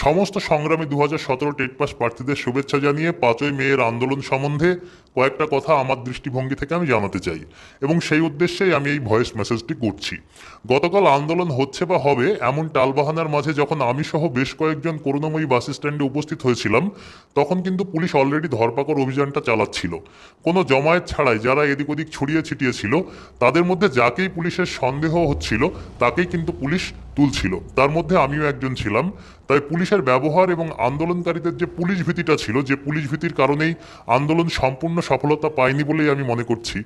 সমস্ত সংগ্রামী 2017 TET pass প্রার্থীদের শুভেচ্ছা জানিয়ে 5ই মেয়ের আন্দোলন সম্বন্ধে কয়েকটা কথা আমার দৃষ্টিভঙ্গি থেকে আমি জানাতে চাই এবং সেই উদ্দেশ্যেই আমি এই ভয়েস মেসেজটি করছি। গতকাল আন্দোলন হচ্ছে বা হবে এমন টালবাহানার মাঝে যখন আমি সহ বেশ কয়েকজন করুণাময়ী বাস স্ট্যান্ডে উপস্থিত হয়েছিলাম, তখন কিন্তু পুলিশ অলরেডি ধরপাকড় অভিযানটা চালাচ্ছিল। কোনো জমায়েত ছাড়াই যারা এদিক ওদিক ছড়িয়ে ছিটিয়ে ছিল তাদের মধ্যে যাকেই পুলিশের সন্দেহ হচ্ছিল তাকেই কিন্তু পুলিশ তুলছিল। তার মধ্যে আমিও একজন ছিলাম। তাই পুলিশের ব্যবহার এবং আন্দোলনকারীদের যে পুলিশ ভীতিটা ছিল, যে পুলিশ ভীতির কারণেই আন্দোলন সম্পূর্ণ সফলতা পায়নি বলেই আমি মনে করছি,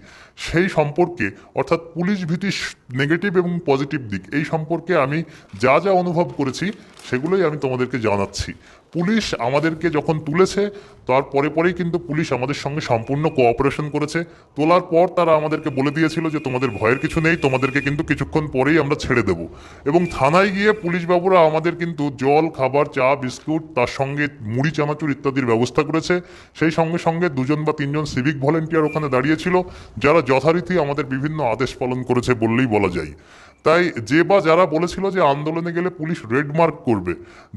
সেই সম্পর্কে অর্থাৎ পুলিশ ভীতির নেগেটিভ এবং পজিটিভ দিক এই সম্পর্কে আমি যা যা অনুভব করেছি সেগুলোই আমি তোমাদেরকে জানাচ্ছি। পুলিশ আমাদেরকে যখন তুলেছে তার পরেই কিন্তু পুলিশ আমাদের সঙ্গে সম্পূর্ণ কোঅপারেশন করেছে। তোলার পর তারা আমাদেরকে বলে দিয়েছিল যে তোমাদের ভয়ের কিছু নেই, তোমাদেরকে কিন্তু কিছুক্ষণ পরেই আমরা ছেড়ে দেব। এবং থানায় গিয়ে পুলিশ বাবুরা আমাদের কিন্তু জল, খাবার, চা, বিস্কুট, তার সঙ্গে মুড়ি, চানাচুর ইত্যাদির ব্যবস্থা করেছে। সেই সঙ্গে সঙ্গে 2 বা 3 সিভিক ভলেন্টিয়ার ওখানে দাঁড়িয়েছিল, যারা যথারীতি আমাদের বিভিন্ন আদেশ পালন করেছে বললেই বলা যায়। তাই যারা বলেছিল যে আন্দোলনে গেলে পুলিশ রেড মার্ক করবে,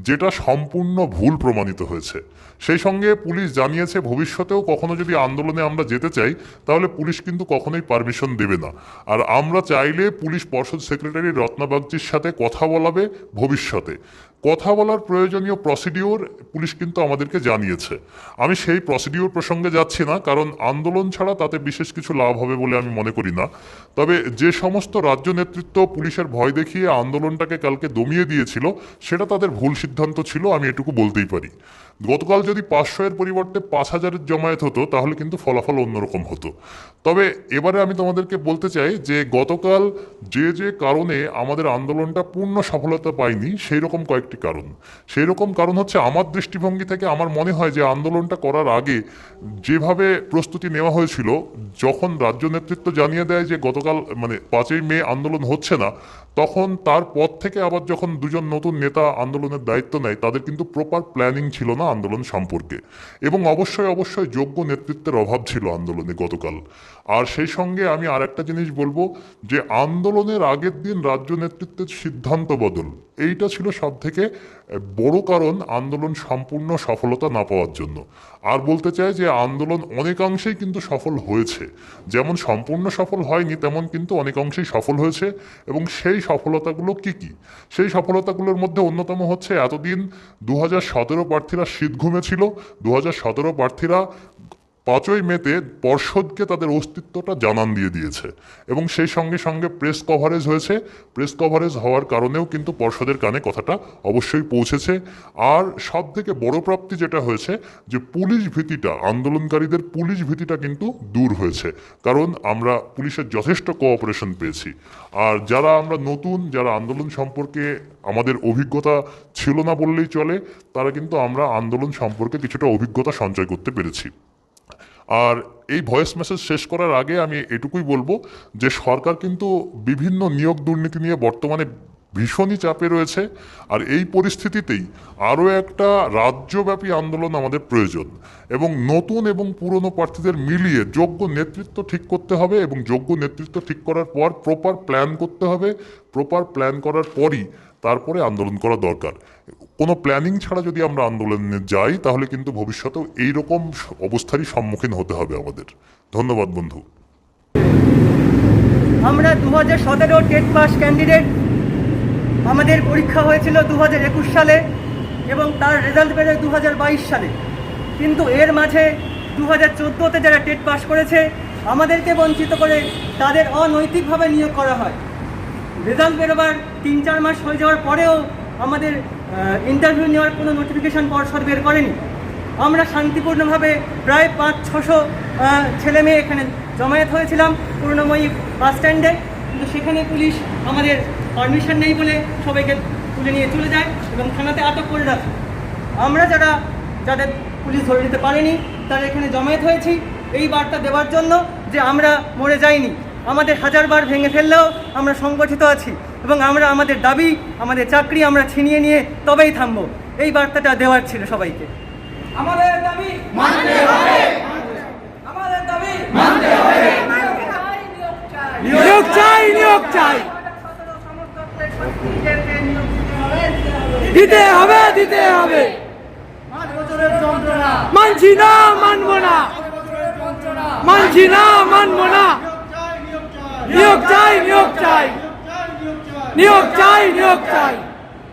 যেটা সম্পূর্ণ ভুল প্রমাণিত হয়েছে। সেই সঙ্গে পুলিশ জানিয়েছে ভবিষ্যতেও কখনো যদি আন্দোলনে আমরা যেতে চাই তাহলে পুলিশ কিন্তু কখনোই পারমিশন দেবে না। আর আমরা চাইলে পুলিশ পর্ষদ সেক্রেটারি রত্না বাগচির সাথে কথা বলাবে ভবিষ্যতে। কথা বলার প্রয়োজনীয় প্রসিডিওর পুলিশ কিন্তু আমাদেরকে জানিয়েছে। আমি সেই প্রসিডিওর প্রসঙ্গে যাচ্ছি না, কারণ আন্দোলন ছাড়া তাতে বিশেষ কিছু লাভ হবে বলে আমি মনে করি না। তবে যে সমস্ত রাজ্য নেতৃত্ব পুলিশের ভয় দেখিয়ে আন্দোলনটাকে কালকে দমিয়ে দিয়েছিল, সেটা তাদের ভুল সিদ্ধান্ত ছিল, আমি এটুকু বলতেই পারি। গতকাল যদি 500-এর পরিবর্তে 5000-এর জমায়েত হতো তাহলে কিন্তু ফলাফল অন্যরকম হতো। তবে এবারে আমি তোমাদেরকে বলতে চাই যে গতকাল যে কারণে আমাদের আন্দোলনটা পূর্ণ সফলতা পায়নি সেই রকম কয়েকটি কারণ। সেই রকম কারণ হচ্ছে, আমার দৃষ্টিভঙ্গি থেকে আমার মনে হয় যে আন্দোলনটা করার আগে যেভাবে প্রস্তুতি নেওয়া হয়েছিল, যখন রাজ্য নেতৃত্ব জানিয়ে দেয় যে গতকাল 5ই মে আন্দোলন হচ্ছে না, তখন তারপর থেকে আবার যখন 2 নতুন নেতা আন্দোলনের দায়িত্ব নেয়, তাদের কিন্তু প্রপার প্ল্যানিং ছিল না আন্দোলন সম্পর্কে। এবং অবশ্যই যোগ্য নেতৃত্বের অভাব ছিল আন্দোলনে গতকাল। আর সেই সঙ্গে আমি আর একটা জিনিস বলবো, যে আন্দোলনের আগের দিন রাজ্য নেতৃত্বের সিদ্ধান্ত বদল, এইটা ছিল সব থেকে বড় কারণ আন্দোলন সম্পূর্ণ সফলতা না পাওয়ার জন্য। আর বলতে চাই যে আন্দোলন অনেকাংশেই কিন্তু সফল হয়েছে, যেমন সম্পূর্ণ সফল হয়নি তেমন কিন্তু অনেকাংশেই সফল হয়েছে। এবং সেই সফলতাগুলো কি কি? সেই সফলতাগুলোর মধ্যে অন্যতম হচ্ছে, এতদিন 2017 প্রার্থীরা শীত ঘুমেছিল। 2017 প্রার্থীরা 5ই মেতে পর্ষদকে তাদের অস্তিত্বটা জানান দিয়ে দিয়েছে এবং সেই সঙ্গে সঙ্গে প্রেস কভারেজ হয়েছে। প্রেস কভারেজ হওয়ার কারণেও কিন্তু পর্ষদের কানে কথাটা অবশ্যই পৌঁছেছে। আর সব থেকে বড় প্রাপ্তি যেটা হয়েছে, যে পুলিশ ভীতিটা, আন্দোলনকারীদের পুলিশ ভীতিটা কিন্তু দূর হয়েছে, কারণ আমরা পুলিশের যথেষ্ট কোঅপারেশন পেয়েছি। আর আমরা নতুন, যারা আন্দোলন সম্পর্কে আমাদের অভিজ্ঞতা ছিল না বললেই চলে, তারা কিন্তু আমরা আন্দোলন সম্পর্কে কিছুটা অভিজ্ঞতা সঞ্চয় করতে পেরেছি। আর এই ভয়েস মেসেজ শেষ করার আগে আমি এটুকুই বলবো যে সরকার কিন্তু বিভিন্ন নিয়োগ দুর্নীতি নিয়ে বর্তমানে ভীষণই চাপে রয়েছে। আর এই পরিস্থিতিতেই আরও একটা রাজ্যব্যাপী আন্দোলন আমাদের প্রয়োজন, এবং নতুন এবং পুরনো প্রার্থীদের মিলিয়ে যোগ্য নেতৃত্ব ঠিক করতে হবে, এবং যোগ্য নেতৃত্ব ঠিক করার পর প্রপার প্ল্যান করতে হবে। প্রপার প্ল্যান করার পরই তারপরে আন্দোলন করা দরকার। কোনো প্ল্যানিং ছাড়া যদি আমরা আন্দোলনে যাই তাহলে কিন্তু ভবিষ্যতেও এইরকম অবস্থারই সম্মুখীন হতে হবে আমাদের। ধন্যবাদ বন্ধু। আমরা 2017 টেট পাস ক্যান্ডিডেট। আমাদের পরীক্ষা হয়েছিল 2021 সালে এবং তার রেজাল্ট বেরোয় 2022 সালে। কিন্তু এর মাঝে 2014-তে যারা টেট পাস করেছে আমাদেরকে বঞ্চিত করে তাদের অনৈতিকভাবে নিয়োগ করা হয়। রেজাল্ট বেরোবার 3-4 মাস হয়ে যাওয়ার পরেও আমাদের ইন্টারভিউ নেওয়ার কোনো নোটিফিকেশান পর্ষদ বের করেনি। আমরা শান্তিপূর্ণভাবে প্রায় 500-600 ছেলে মেয়ে এখানে জমায়েত হয়েছিলাম করুণাময়ী বাস স্ট্যান্ডে, কিন্তু সেখানে পুলিশ আমাদের পারমিশন নেই বলে সবাইকে তুলে নিয়ে চলে যায় এবং থানাতে আটক করে রাখে। আমরা যাদের পুলিশ ধরে নিতে পারেনি তারা এখানে জমায়েত হয়েছি এই বার্তা দেওয়ার জন্য যে আমরা মরে যাইনি। আমাদের 1000বার ভেঙে ফেললেও আমরা সংগঠিত আছি এবং আমরা আমাদের দাবি, আমাদের চাকরি আমরা ছিনিয়ে নিয়ে তবেই থামবো। এই বার্তাটা দেওয়ার ছিল সবাইকে। আমাদের দাবি মানতে হবে, আমাদের দাবি মানতে হবে। নিয়োগ চাই, নিয়োগ চাই। দিতে হবে, দিতে হবে। 5 বছরের যন্ত্রণা মানছি না, মানবো না, মানছি না, মানবো না। নিয়োগ চাই, নিয়োগ চাই, নিয়োগ চাই, নিয়োগ চাই,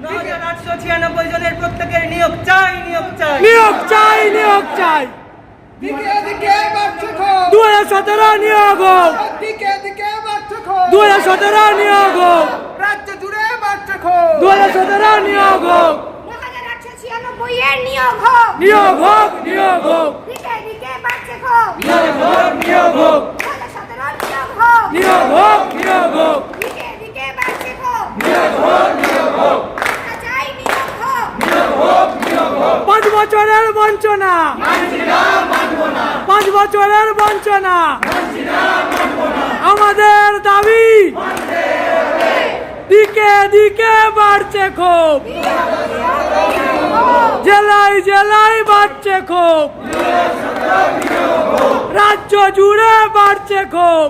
9896 জনের প্রত্যেকের নিয়োগ চাই, নিয়োগ চাই, নিয়োগ চাই, নিয়োগ চাই। দিকে দিকে বাড়ছে ক্ষোভ, 2017 নিয়োগ হোক, দিকে দিকে বাড়ছে ক্ষোভ, 2017 নিয়োগ হোক, রাজ্য জুড়ে বাড়ছে ক্ষোভ, 2017 নিয়োগ হোক, 9896 এর নিয়োগ হোক, নিয়োগ হোক, নিয়োগ হোক, দিকে দিকে বাড়ছে ক্ষোভ, নিয়োগ হোক, নিয়োগ হোক, 2017 নিয়োগ হোক, নিয়োগ হোক, নিয়োগ হোক, দিকে দিকে বাড়ছে ক্ষোভ, নিয়োগ হোক, নিয়োগ হোক, আমরা চাই নিয়োগ হোক, নিয়োগ হোক, নিয়োগ হোক। 5 বছরের বঞ্চনা, 5 বছরের বঞ্চনা, আমাদের দাবি দিকে দিকে বাড়ছে ক্ষোভ, জেলায় জেলায় বাড়ছে ক্ষোভ, রাজ্য জুড়ে বাড়ছে ক্ষোভ,